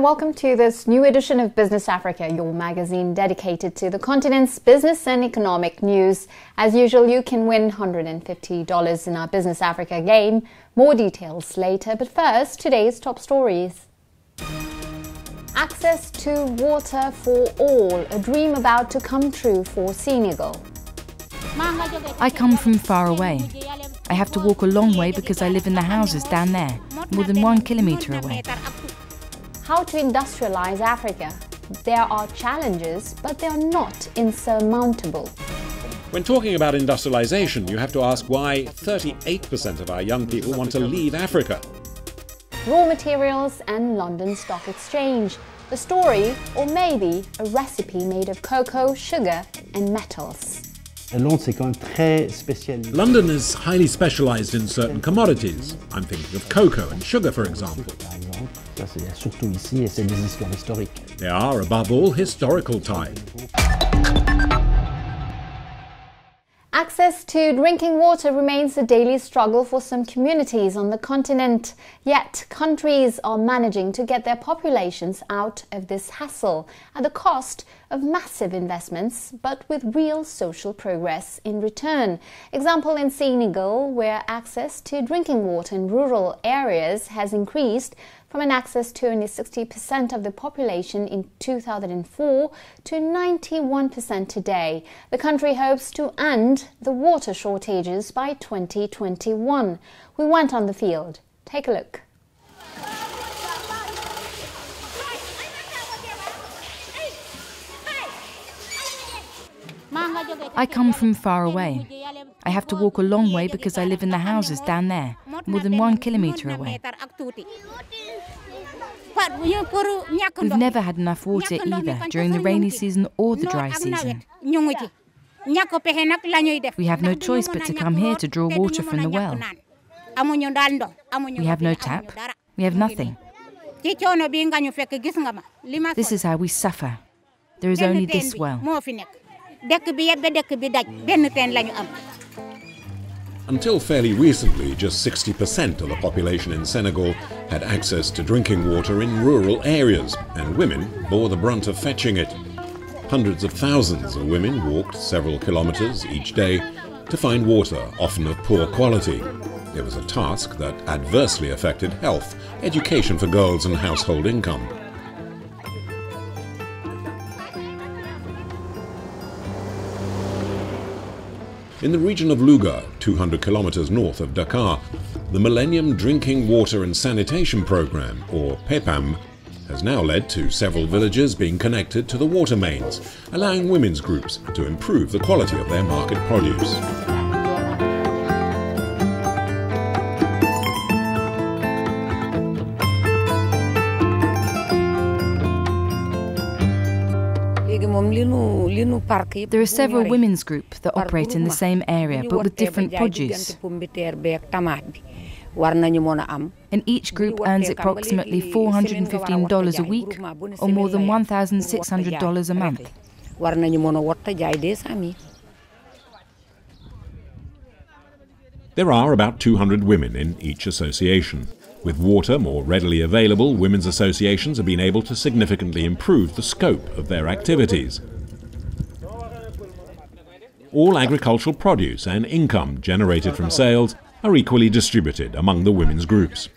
and welcome to this new edition of Business Africa, your magazine dedicated to the continent's business and economic news. As usual, you can win $150 in our Business Africa game. More details later, but first, today's top stories. Access to water for all, a dream about to come true for Senegal. I come from far away. I have to walk a long way because I live in the houses down there, more than 1 kilometre away. How to industrialize Africa. There are challenges, but they are not insurmountable. When talking about industrialization, you have to ask why 38% of our young people want to leave Africa. Raw materials and London Stock Exchange. A story, or maybe a recipe made of cocoa, sugar and metals. London is highly specialized in certain commodities. I'm thinking of cocoa and sugar, for example. They are, above all, historical ties. Access to drinking water remains a daily struggle for some communities on the continent. Yet, countries are managing to get their populations out of this hassle at the cost of massive investments, but with real social progress in return. Example in Senegal, where access to drinking water in rural areas has increased from an access to only 60% of the population in 2004 to 91% today. The country hopes to end the water shortages by 2021. We went on the field. Take a look. I come from far away. I have to walk a long way because I live in the houses down there, more than 1 kilometre away. We've never had enough water either during the rainy season or the dry season. We have no choice but to come here to draw water from the well. We have no tap. We have nothing. This is how we suffer. There is only this well. Until fairly recently, just 60% of the population in Senegal had access to drinking water in rural areas, and women bore the brunt of fetching it. Hundreds of thousands of women walked several kilometers each day to find water, often of poor quality. It was a task that adversely affected health, education for girls and household income. In the region of Louga, 200 kilometers north of Dakar, the Millennium Drinking Water and Sanitation Program, or PEPAM, has now led to several villages being connected to the water mains, allowing women's groups to improve the quality of their market produce. There are several women's groups that operate in the same area but with different produce. And each group earns approximately $415 a week or more than $1,600 a month. There are about 200 women in each association. With water more readily available, women's associations have been able to significantly improve the scope of their activities. All agricultural produce and income generated from sales are equally distributed among the women's groups.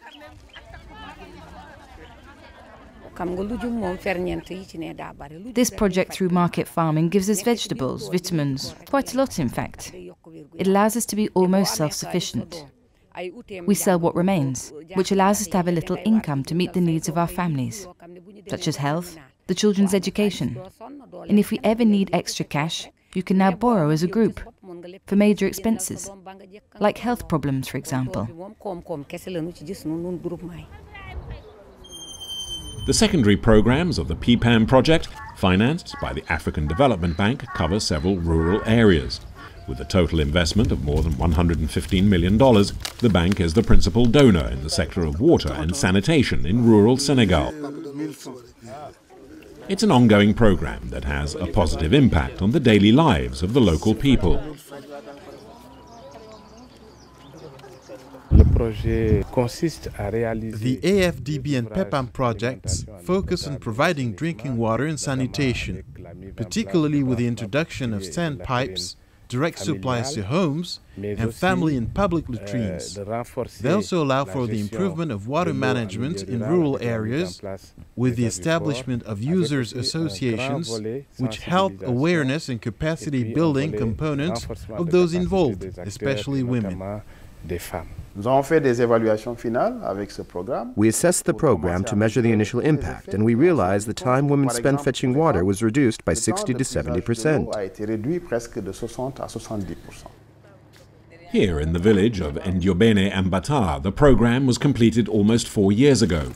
This project through market farming gives us vegetables, vitamins, quite a lot in fact. It allows us to be almost self-sufficient. We sell what remains, which allows us to have a little income to meet the needs of our families, such as health, the children's education. And if we ever need extra cash, you can now borrow as a group for major expenses, like health problems, for example. The secondary programs of the PEPAM project, financed by the African Development Bank, cover several rural areas. With a total investment of more than $115 million, the bank is the principal donor in the sector of water and sanitation in rural Senegal. It's an ongoing program that has a positive impact on the daily lives of the local people. AFDB and PEPAM projects focus on providing drinking water and sanitation, particularly with the introduction of sandpipes, direct supplies to homes, and family and public latrines. They also allow for the improvement of water management in rural areas with the establishment of users' associations, which help awareness and capacity building components of those involved, especially women. We assessed the program to measure the initial impact, and we realized the time women spent fetching water was reduced by 60 to 70%. Here in the village of Ndiobene Ambata, the program was completed almost 4 years ago.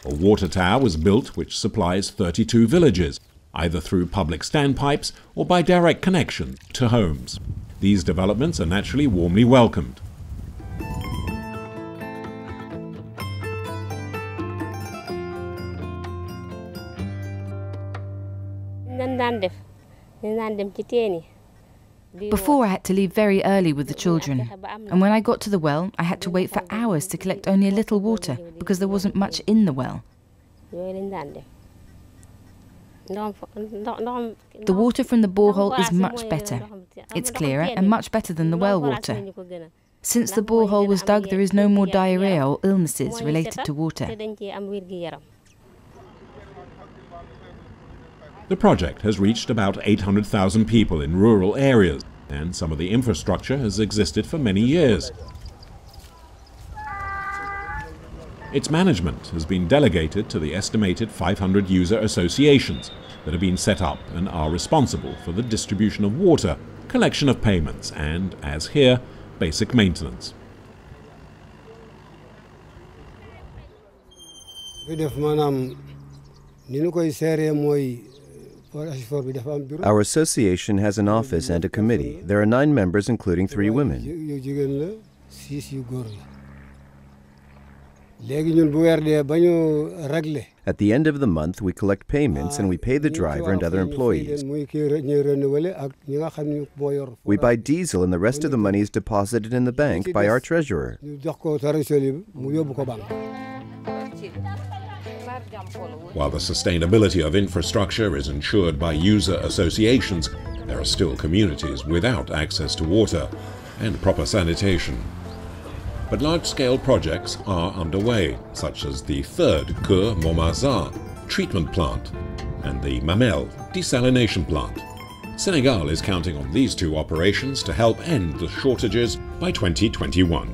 A water tower was built which supplies 32 villages, either through public standpipes or by direct connection to homes. These developments are naturally warmly welcomed. Before, I had to leave very early with the children, and when I got to the well, I had to wait for hours to collect only a little water because there wasn't much in the well. The water from the borehole is much better. It's clearer and much better than the well water. Since the borehole was dug, there is no more diarrhea or illnesses related to water. The project has reached about 800,000 people in rural areas, and some of the infrastructure has existed for many years. Its management has been delegated to the estimated 500 user associations that have been set up and are responsible for the distribution of water, collection of payments, and, as here, basic maintenance. Our association has an office and a committee. There are 9 members, including 3 women. At the end of the month, we collect payments and we pay the driver and other employees. We buy diesel and the rest of the money is deposited in the bank by our treasurer. While the sustainability of infrastructure is ensured by user associations, there are still communities without access to water and proper sanitation. But large-scale projects are underway, such as the third Keur Momazah treatment plant and the Mamel desalination plant. Senegal is counting on these 2 operations to help end the shortages by 2021.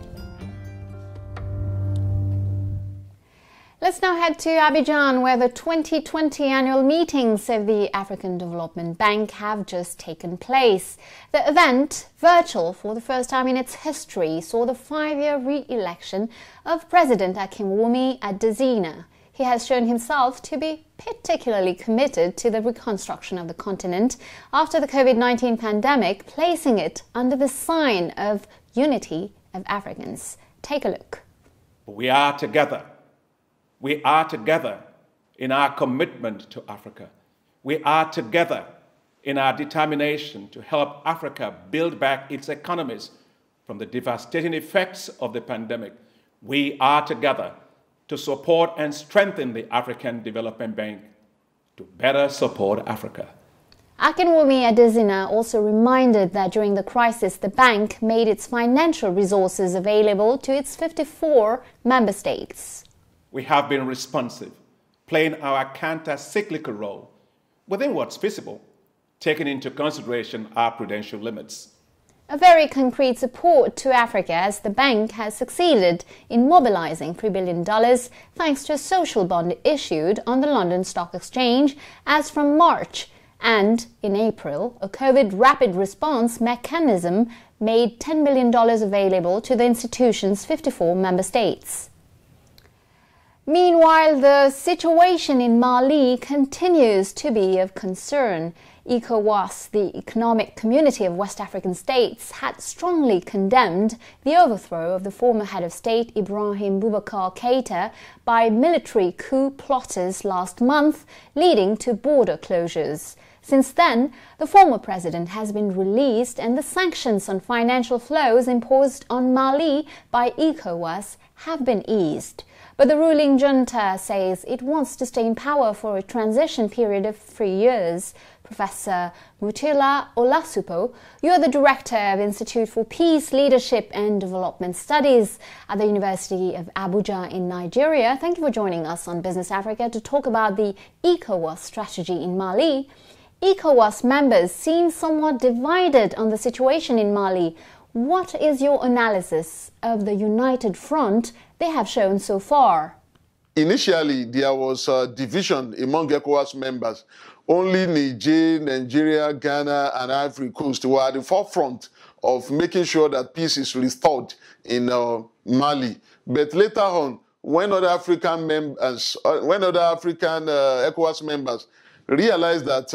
Let's now head to Abidjan, where the 2020 annual meetings of the African Development Bank have just taken place. The event, virtual for the first time in its history, saw the 5-year re-election of President Akinwumi Adesina. He has shown himself to be particularly committed to the reconstruction of the continent after the COVID-19 pandemic, placing it under the sign of unity of Africans. Take a look. We are together. We are together in our commitment to Africa. We are together in our determination to help Africa build back its economies from the devastating effects of the pandemic. We are together to support and strengthen the African Development Bank to better support Africa. Akinwumi Adesina also reminded that during the crisis, the bank made its financial resources available to its 54 member states. We have been responsive, playing our counter-cyclical role within what's feasible, taking into consideration our prudential limits. A very concrete support to Africa, as the bank has succeeded in mobilizing $3 billion thanks to a social bond issued on the London Stock Exchange as from March. And in April, a COVID rapid response mechanism made $10 million available to the institution's 54 member states. Meanwhile, the situation in Mali continues to be of concern. ECOWAS, the Economic Community of West African States, had strongly condemned the overthrow of the former head of state Ibrahim Boubacar Keïta by military coup plotters last month, leading to border closures. Since then, the former president has been released and the sanctions on financial flows imposed on Mali by ECOWAS have been eased. But the ruling junta says it wants to stay in power for a transition period of 3 years. Professor Mutila Olasupo, you are the Director of Institute for Peace, Leadership and Development Studies at the University of Abuja in Nigeria. Thank you for joining us on Business Africa to talk about the ECOWAS strategy in Mali. ECOWAS members seem somewhat divided on the situation in Mali. What is your analysis of the united front they have shown so far? Initially, there was a division among ECOWAS members. Only Niger, Nigeria, Ghana, and Ivory Coast were at the forefront of making sure that peace is restored in Mali. But later on, when other African ECOWAS members realized that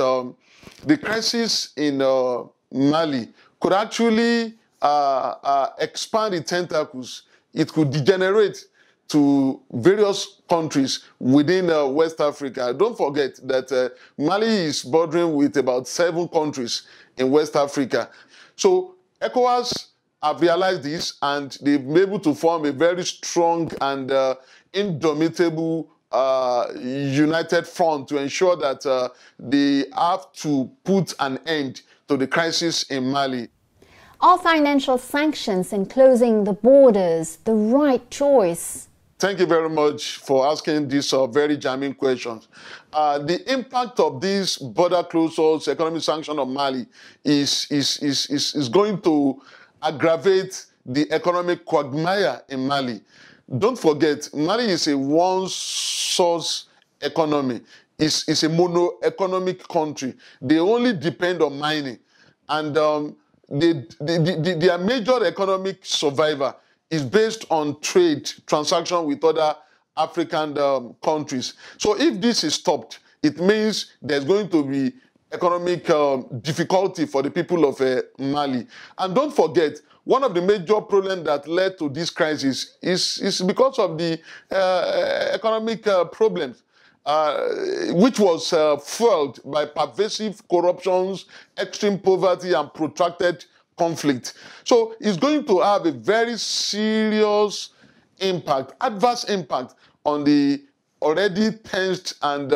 the crisis in Mali could actually expand its tentacles, it could degenerate to various countries within West Africa. Don't forget that Mali is bordering with about 7 countries in West Africa. So ECOWAS have realized this, and they've been able to form a very strong and indomitable united front to ensure that they have to put an end to the crisis in Mali. Are financial sanctions and closing the borders the right choice? Thank you very much for asking these very jamming questions. The impact of these border closures, economic sanction on Mali is going to aggravate the economic quagmire in Mali. Don't forget, Mali is a one-source economy. It's a mono-economic country. They only depend on mining. And their major economic survivor is based on trade transaction with other African countries. So if this is stopped, it means there's going to be economic difficulty for the people of Mali. And don't forget, one of the major problems that led to this crisis is because of the economic problems, which was fueled by pervasive corruptions, extreme poverty, and protracted conflict. So it's going to have a very serious impact, adverse impact on the already tensed and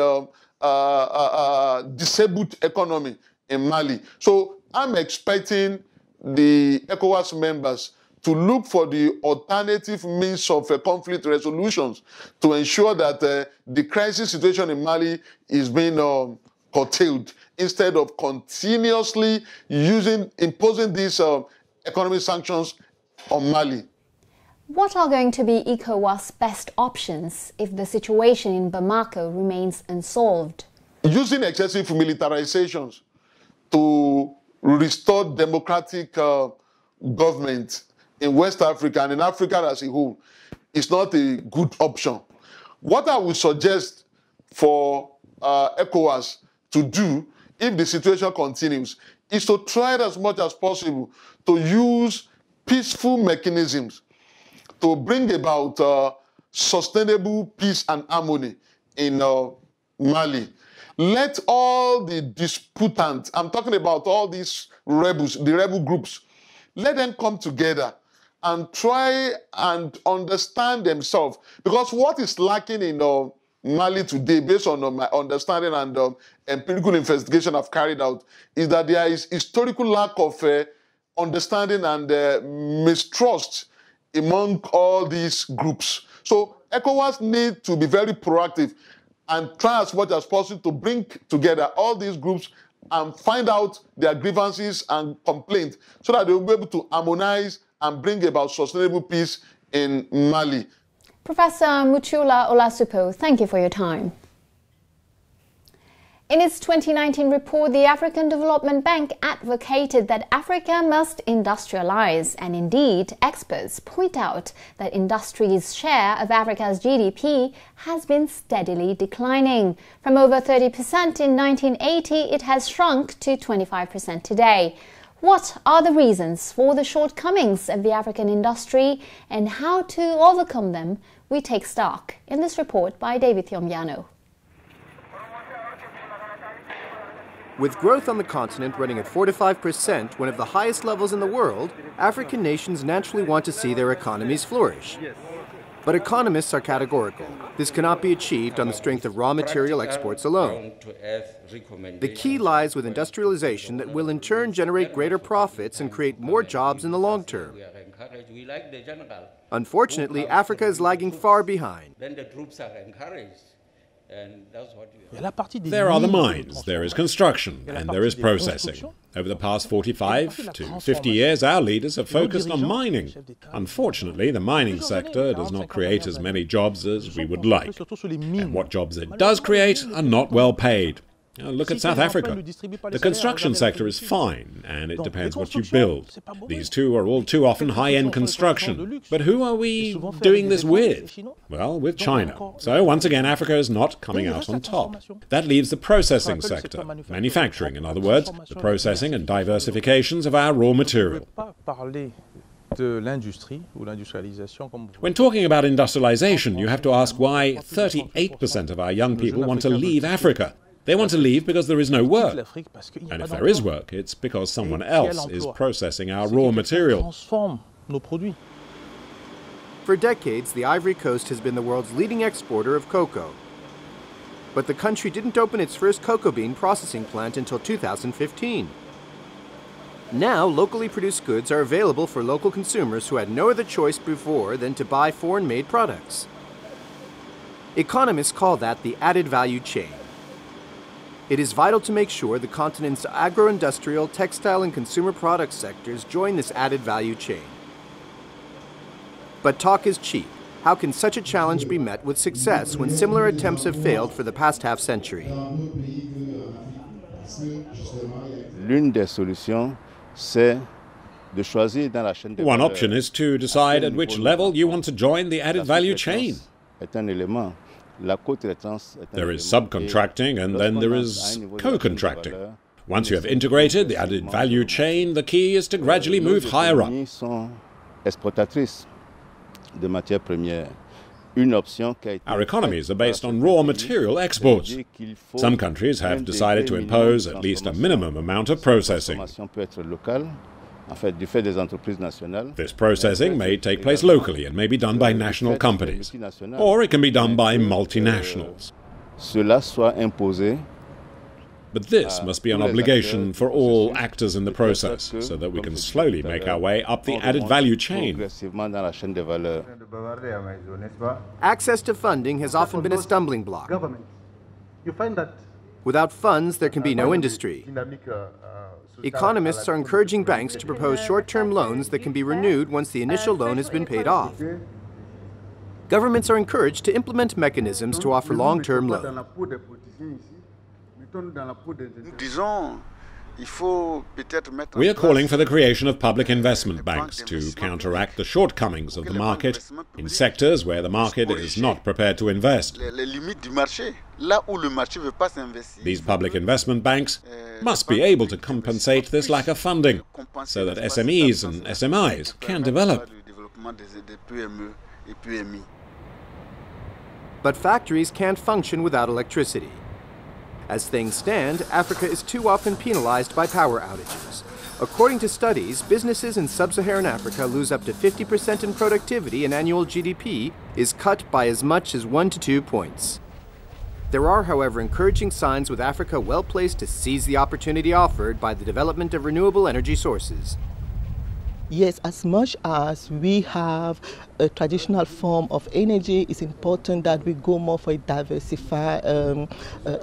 disabled economy in Mali. So I'm expecting the ECOWAS members to look for the alternative means of conflict resolutions to ensure that the crisis situation in Mali is being curtailed, instead of continuously imposing these economic sanctions on Mali. What are going to be ECOWAS' best options if the situation in Bamako remains unsolved? Using excessive militarizations to restore democratic government in West Africa and in Africa as a whole is not a good option. What I would suggest for ECOWAS to do if the situation continues is to try as much as possible to use peaceful mechanisms to bring about sustainable peace and harmony in Mali. Let all the disputants, I'm talking about all these rebels, the rebel groups, let them come together and try and understand themselves. Because what is lacking in Mali today, based on my understanding and empirical investigation I've carried out, is that there is historical lack of understanding and mistrust among all these groups. So ECOWAS need to be very proactive and try as much as possible to bring together all these groups and find out their grievances and complaints so that they will be able to harmonize and bring about sustainable peace in Mali. Professor Mutula Olasupo, thank you for your time. In its 2019 report, the African Development Bank advocated that Africa must industrialize, and indeed, experts point out that industry's share of Africa's GDP has been steadily declining. From over 30% in 1980, it has shrunk to 25% today. What are the reasons for the shortcomings of the African industry and how to overcome them? We take stock in this report by David Thiombiano. With growth on the continent running at 4 to 5%, one of the highest levels in the world, African nations naturally want to see their economies flourish. But economists are categorical. This cannot be achieved on the strength of raw material exports alone. The key lies with industrialization that will in turn generate greater profits and create more jobs in the long term. Unfortunately, Africa is lagging far behind. There are the mines, there is construction, and there is processing. Over the past 45 to 50 years, our leaders have focused on mining. Unfortunately, the mining sector does not create as many jobs as we would like. And what jobs it does create are not well paid. Look at South Africa. The construction sector is fine, and it depends what you build. These two are all too often high-end construction. But who are we doing this with? Well, with China. So once again, Africa is not coming out on top. That leaves the processing sector, manufacturing, in other words, the processing and diversifications of our raw material. When talking about industrialization, you have to ask why 38% of our young people want to leave Africa. They want to leave because there is no work. And if there is work, it's because someone else is processing our raw material. For decades, the Ivory Coast has been the world's leading exporter of cocoa. But the country didn't open its first cocoa bean processing plant until 2015. Now, locally produced goods are available for local consumers who had no other choice before than to buy foreign-made products. Economists call that the added value chain. It is vital to make sure the continent's agro-industrial, textile, and consumer product sectors join this added value chain. But talk is cheap. How can such a challenge be met with success when similar attempts have failed for the past half-century? One option is to decide at which level you want to join the added value chain. There is subcontracting and then there is co-contracting. Once you have integrated the added value chain, the key is to gradually move higher up. Our economies are based on raw material exports. Some countries have decided to impose at least a minimum amount of processing. This processing may take place locally and may be done by national companies, or it can be done by multinationals. But this must be an obligation for all actors in the process, so that we can slowly make our way up the added value chain. Access to funding has often been a stumbling block. Without funds, there can be no industry. Economists are encouraging banks to propose short-term loans that can be renewed once the initial loan has been paid off. Governments are encouraged to implement mechanisms to offer long-term loans. We are calling for the creation of public investment banks to counteract the shortcomings of the market in sectors where the market is not prepared to invest. These public investment banks must be able to compensate this lack of funding so that SMEs and SMIs can develop. But factories can't function without electricity. As things stand, Africa is too often penalized by power outages. According to studies, businesses in sub-Saharan Africa lose up to 50% in productivity, and annual GDP is cut by as much as 1 to 2 points. There are, however, encouraging signs with Africa well placed to seize the opportunity offered by the development of renewable energy sources. Yes, as much as we have a traditional form of energy, it's important that we go more for a diversified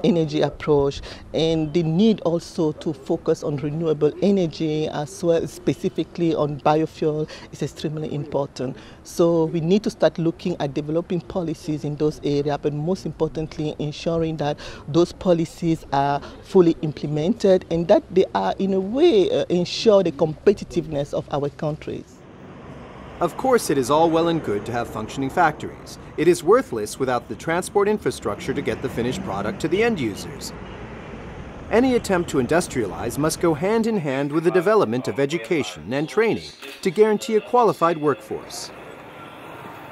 energy approach, and the need also to focus on renewable energy as well, specifically on biofuel, is extremely important. So we need to start looking at developing policies in those areas, but most importantly ensuring that those policies are fully implemented and that they are in a way ensure the competitiveness of our countries. Of course, it is all well and good to have functioning factories. It is worthless without the transport infrastructure to get the finished product to the end users. Any attempt to industrialize must go hand in hand with the development of education and training to guarantee a qualified workforce.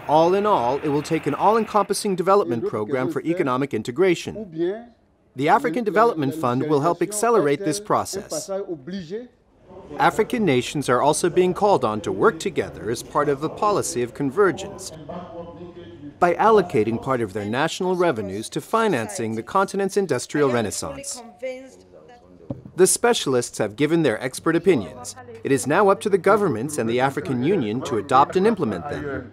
All in all, it will take an all-encompassing development program for economic integration. The African Development Fund will help accelerate this process. African nations are also being called on to work together as part of a policy of convergence by allocating part of their national revenues to financing the continent's industrial renaissance. The specialists have given their expert opinions. It is now up to the governments and the African Union to adopt and implement them.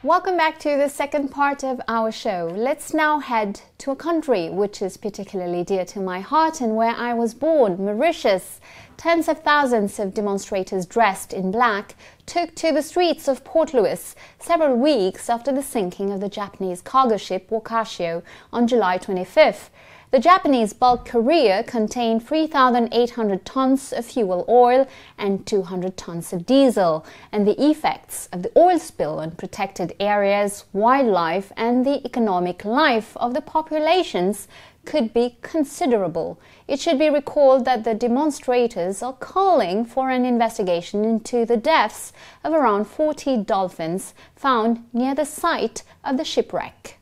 Welcome back to the second part of our show. Let's now head to a country which is particularly dear to my heart and where I was born, Mauritius. Tens of thousands of demonstrators dressed in black took to the streets of Port Louis several weeks after the sinking of the Japanese cargo ship Wakashio on July 25th. The Japanese bulk carrier contained 3,800 tons of fuel oil and 200 tons of diesel, and the effects of the oil spill on protected areas, wildlife, and the economic life of the populations could be considerable. It should be recalled that the demonstrators are calling for an investigation into the deaths of around 40 dolphins found near the site of the shipwreck.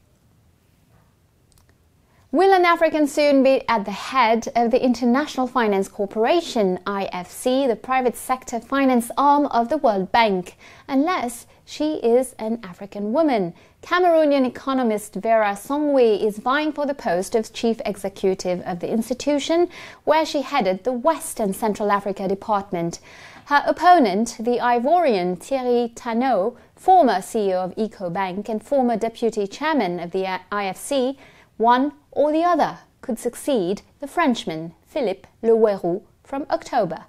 Will an African soon be at the head of the International Finance Corporation, IFC, the private sector finance arm of the World Bank, unless she is an African woman? Cameroonian economist Vera Songwe is vying for the post of chief executive of the institution, where she headed the West and Central Africa department. Her opponent, the Ivorian Thierry Tanot, former CEO of EcoBank and former deputy chairman of the IFC, one or the other could succeed the Frenchman Philippe Leroux from October.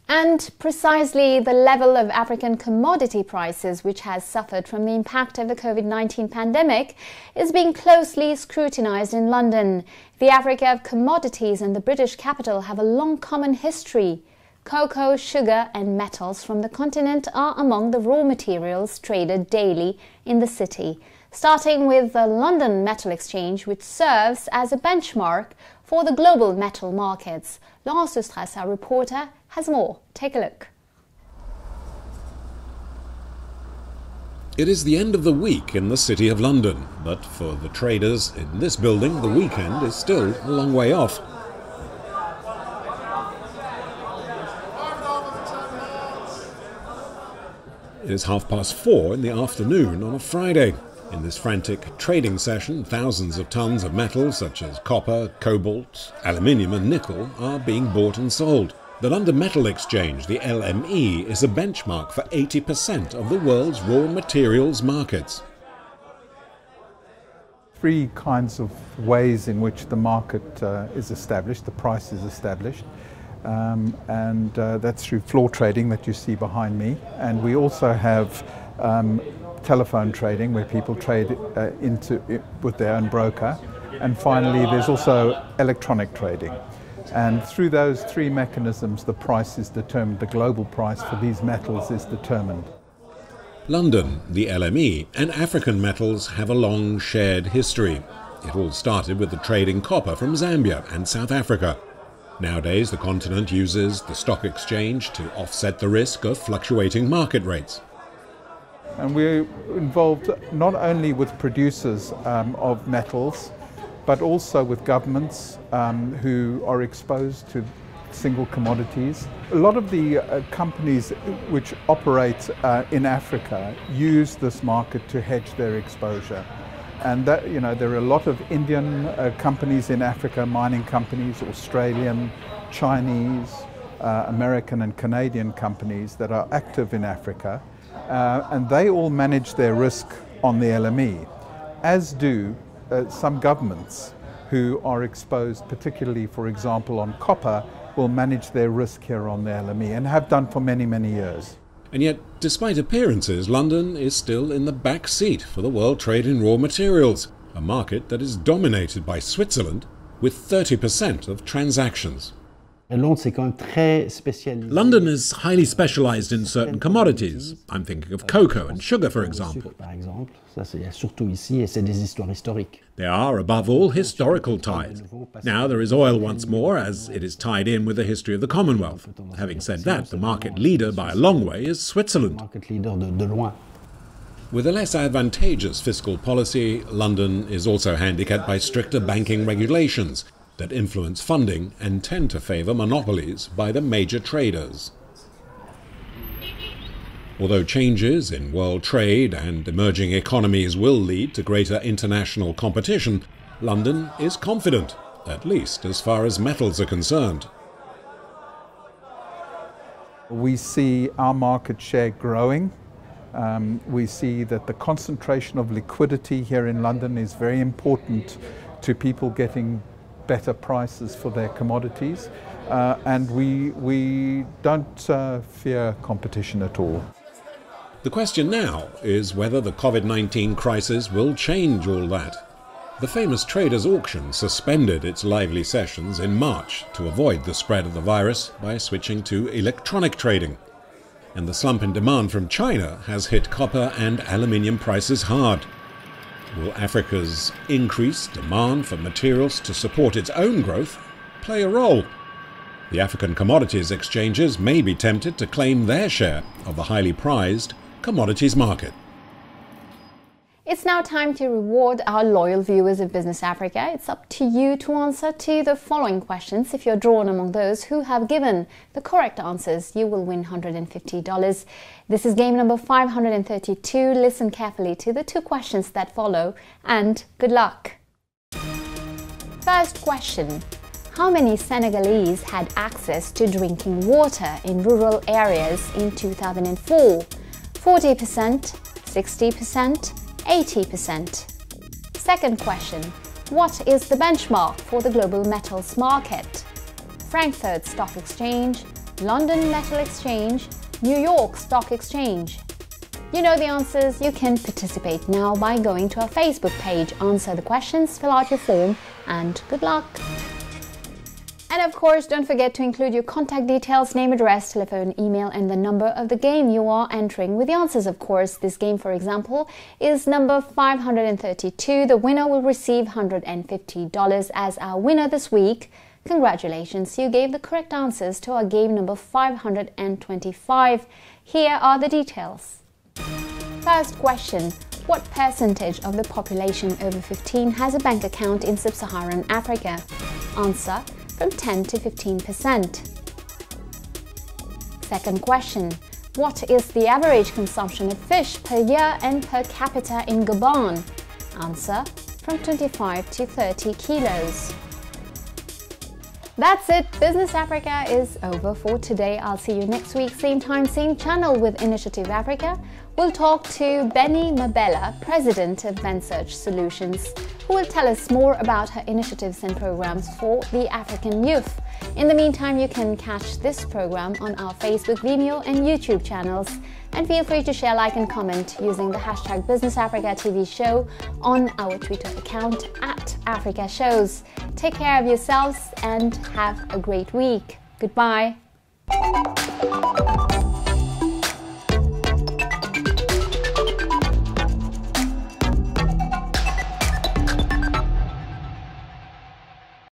And precisely the level of African commodity prices, which has suffered from the impact of the COVID-19 pandemic, is being closely scrutinized in London. The Africa of commodities and the British capital have a long common history. Cocoa, sugar and metals from the continent are among the raw materials traded daily in the city, starting with the London Metal Exchange, which serves as a benchmark for the global metal markets. Laurence Eustras, our reporter, has more. Take a look. It is the end of the week in the City of London, but for the traders in this building, the weekend is still a long way off. It is 4:30 in the afternoon on a Friday. In this frantic trading session, thousands of tons of metals such as copper, cobalt, aluminium and nickel are being bought and sold. The London Metal Exchange, the LME, is a benchmark for 80% of the world's raw materials markets. Three kinds of ways in which the market is established, the price is established. And that's through floor trading that you see behind me. And we also have telephone trading, where people trade with their own broker. And finally, there's also electronic trading. And through those three mechanisms, the price is determined, the global price for these metals is determined. London, the LME, and African metals have a long shared history. It all started with the trade in copper from Zambia and South Africa. Nowadays, the continent uses the stock exchange to offset the risk of fluctuating market rates. And we're involved not only with producers of metals, but also with governments who are exposed to single commodities. A lot of the companies which operate in Africa use this market to hedge their exposure. And that, you know, there are a lot of Indian companies in Africa, mining companies, Australian, Chinese, American and Canadian companies that are active in Africa, and they all manage their risk on the LME, as do some governments who are exposed, particularly, for example, on copper, will manage their risk here on the LME and have done for many, many years. And yet, despite appearances, London is still in the back seat for the world trade in raw materials, a market that is dominated by Switzerland with 30% of transactions. London is highly specialized in certain commodities. I'm thinking of cocoa and sugar, for example. There are, above all, historical ties. Now there is oil once more, as it is tied in with the history of the Commonwealth. Having said that, the market leader by a long way is Switzerland. With a less advantageous fiscal policy, London is also handicapped by stricter banking regulations that influence funding and tend to favour monopolies by the major traders. Although changes in world trade and emerging economies will lead to greater international competition, London is confident, at least as far as metals are concerned. We see our market share growing. We see that the concentration of liquidity here in London is very important to people getting better prices for their commodities, and we don't fear competition at all. The question now is whether the COVID-19 crisis will change all that. The famous Traders' Auction suspended its lively sessions in March to avoid the spread of the virus by switching to electronic trading. And the slump in demand from China has hit copper and aluminium prices hard. Will Africa's increased demand for materials to support its own growth play a role? The African commodities exchanges may be tempted to claim their share of the highly prized commodities market. It's now time to reward our loyal viewers of Business Africa. It's up to you to answer to the following questions. If you're drawn among those who have given the correct answers, you will win $150. This is game number 532. Listen carefully to the two questions that follow, and good luck. First question. How many Senegalese had access to drinking water in rural areas in 2004? 40%, 60%, 80%. Second question. What is the benchmark for the global metals market? Frankfurt Stock Exchange, London Metal Exchange, New York Stock Exchange. You know the answers. You can participate now by going to our Facebook page, answer the questions, fill out your form, and good luck. And of course, don't forget to include your contact details, name, address, telephone, email, and the number of the game you are entering with the answers, of course. This game, for example, is number 532. The winner will receive $150 as our winner this week. Congratulations, you gave the correct answers to our game number 525. Here are the details. First question. What percentage of the population over 15 has a bank account in sub-Saharan Africa? Answer. From 10 to 15%. Second question. What is the average consumption of fish per year and per capita in Gabon? Answer. From 25 to 30 kilos. That's it. Business Africa is over for today. I'll see you next week, same time, same channel with Initiative Africa. We'll talk to Benny Mabella, President of VenSearch Solutions, who will tell us more about her initiatives and programs for the African youth. In the meantime, you can catch this program on our Facebook, Vimeo and YouTube channels. And feel free to share, like and comment using the hashtag Business Africa TV show on our Twitter account @AfricaShows. Take care of yourselves and have a great week. Goodbye.